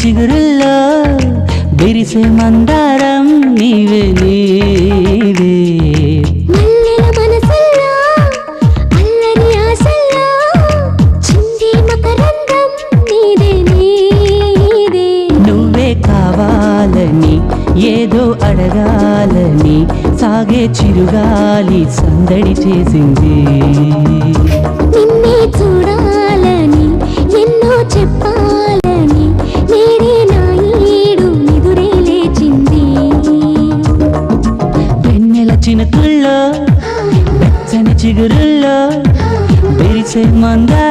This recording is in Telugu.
చిగురుల్లో విరిసే మందారం నీవే నీవే. మల్లెల మనసుల్లో అల్లరి ఆశల్లో చిందే మకరందం నీదే నీదే. నువ్వే కావాలని ఏదో అడగాలని సాగే చిరుగాలి సందడి చేసింది. నిన్నే చూడాలని ఎన్నో చెప్పాలని నేడే నా ఈడు నిదురే లేచింది. వెన్నెల చినుకుల్లో వెచ్చని చిగురుల్లో విరిసే మందారం